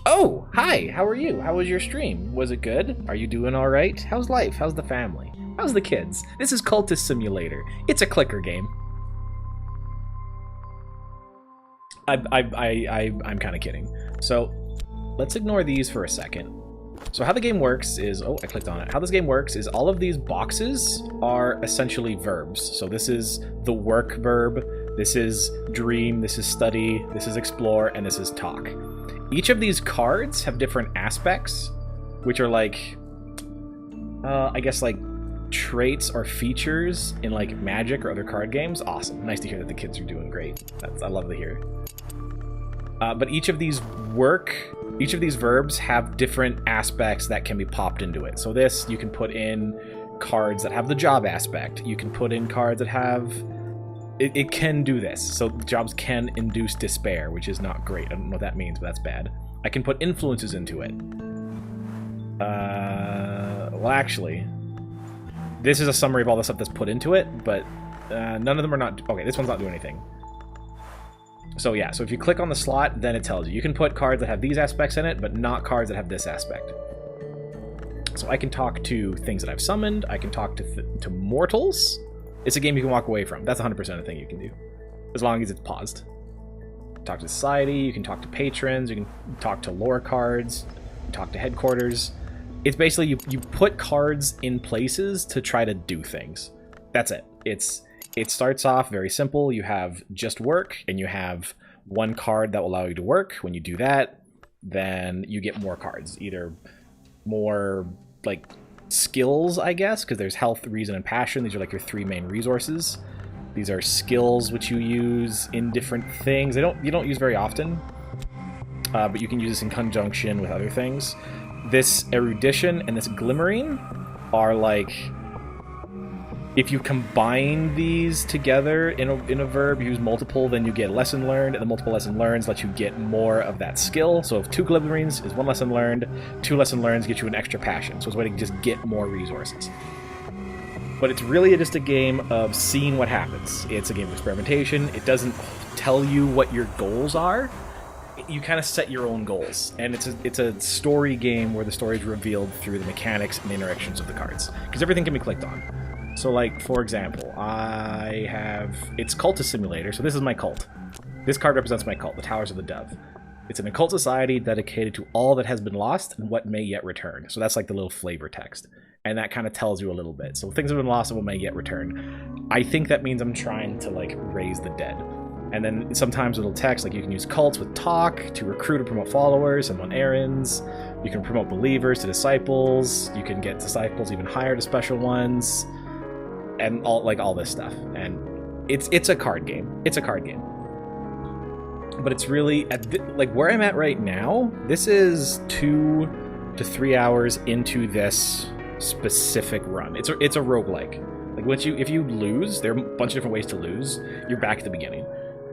Oh, hi, how are you? How was your stream? Was it good? Are you doing all right? How's life? How's the family? How's the kids? This is Cultist Simulator. It's a clicker game. I'm kind of kidding. So let's ignore these for a second. So how the game works is, oh, I clicked on it. How this game works is all of these boxes are essentially verbs. So this is the work verb, this is dream, this is study, this is explore, and this is talk. Each of these cards have different aspects, which are like, I guess like traits or features in like Magic or other card games. Awesome. Nice to hear that the kids are doing great. I love to hear. But each of these verbs have different aspects that can be popped into it. So this, you can put in cards that have the job aspect. You can put in cards that have... It can do this. So jobs can induce despair, which is not great. I don't know what that means, but that's bad. I can put influences into it. Well, actually, this is a summary of all the stuff that's put into it, but none of them are not... Okay, this one's not doing anything. So yeah, so if you click on the slot, then it tells you. You can put cards that have these aspects in it, but not cards that have this aspect. So I can talk to things that I've summoned. I can talk to mortals. It's a game you can walk away from. That's 100% a thing you can do, as long as it's paused. Talk to society, you can talk to patrons, you can talk to lore cards, you can talk to headquarters. It's basically you put cards in places to try to do things. That's it. It starts off very simple. You have just work, and you have one card that will allow you to work. When you do that, then you get more cards. Either more, like, skills, I guess, because there's health, reason, and passion. These are, like, your three main resources. These are skills which you use in different things. You don't use very often, but you can use this in conjunction with other things. This erudition and this glimmering are, like... If you combine these together in a verb, use multiple, then you get lesson learned, and the multiple lesson learns let you get more of that skill. So if 2 glimmerings is 1 lesson learned, 2 lesson learns get you an extra passion. So it's a way to just get more resources. But it's really just a game of seeing what happens. It's a game of experimentation. It doesn't tell you what your goals are. You kind of set your own goals. And it's a story game where the story is revealed through the mechanics and the interactions of the cards. Because everything can be clicked on. So, like, for example, it's Cultist Simulator, so this is my cult. This card represents my cult, the Towers of the Dove. It's an occult society dedicated to all that has been lost and what may yet return. So that's like the little flavor text. And that kind of tells you a little bit. So things have been lost and what may yet return. I think that means I'm trying to, like, raise the dead. And then sometimes it'll text, like, you can use cults with talk to recruit or promote followers and on errands. You can promote believers to disciples. You can get disciples even higher to special ones. And all this stuff, and it's a card game. It's a card game, but it's really like where I'm at right now. This is 2 to 3 hours into this specific run. It's a roguelike. Like if you lose, there are a bunch of different ways to lose. You're back at the beginning.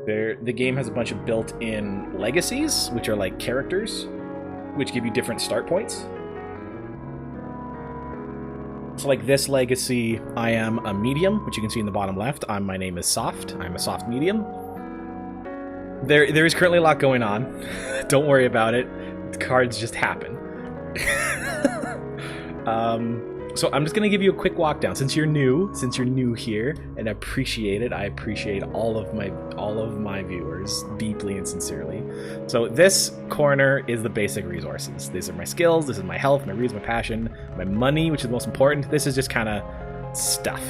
The game has a bunch of built-in legacies, which are like characters, which give you different start points. So like this legacy, I am a medium, which you can see in the bottom left. My name is Soft. I'm a soft medium. There is currently a lot going on. Don't worry about it. The cards just happen. So I'm just gonna give you a quick walk down since you're new here, and I appreciate it. I appreciate all of my viewers deeply and sincerely. So this corner is the basic resources. These are my skills. This is my health, my reason, my passion, my money, which is the most important. This is just kind of stuff.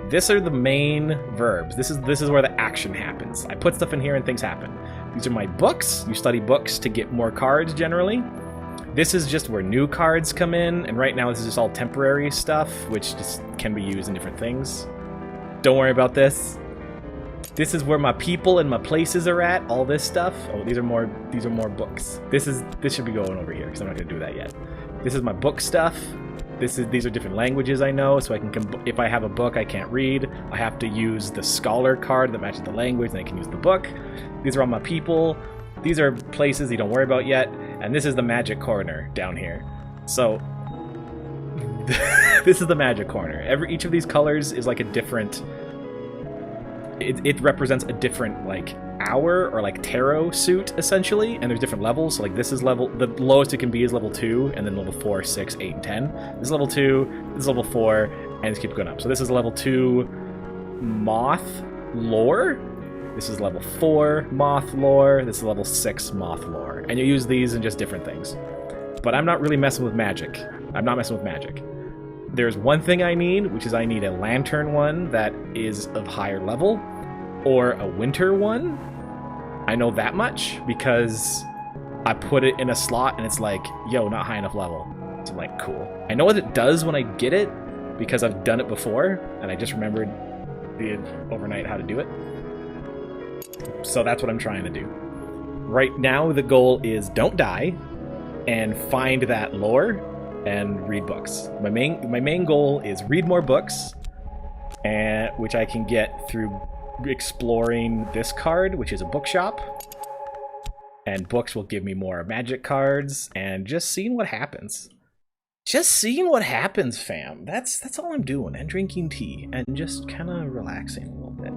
This are the main verbs. This is where the action happens. I put stuff in here and things happen. These are my books. You study books to get more cards generally. This is just where new cards come in, and right now this is just all temporary stuff, which just can be used in different things. Don't worry about this. This is where my people and my places are at, all this stuff. Oh, these are more books. This should be going over here, because I'm not going to do that yet. This is my book stuff. These are different languages I know, so I can if I have a book I can't read, I have to use the scholar card that matches the language, and I can use the book. These are all my people. These are places you don't worry about yet. And this is the magic corner down here. So this is the magic corner. Each of these colors is like a different... It represents a different like hour or like tarot suit essentially, and there's different levels. So like this is level, the lowest it can be is level 2, and then level 4, 6, 8, and 10. This is level 2, this is level 4, and it keeps going up. So this is level 2 moth lore. This is level 4 moth lore. This is level 6 moth lore. And you use these in just different things. But I'm not really messing with magic. I'm not messing with magic. There's one thing I need, which is I need a lantern one that is of higher level, or a winter one. I know that much because I put it in a slot and it's like, yo, not high enough level. So I'm like, cool. I know what it does when I get it because I've done it before and I just remembered overnight how to do it. So that's what I'm trying to do. Right now the goal is don't die and find that lore and read books. My main goal is read more books, and which I can get through exploring this card, which is a bookshop. And books will give me more magic cards, and just seeing what happens. Just seeing what happens, fam. That's all I'm doing, and drinking tea, and just kind of relaxing a little bit.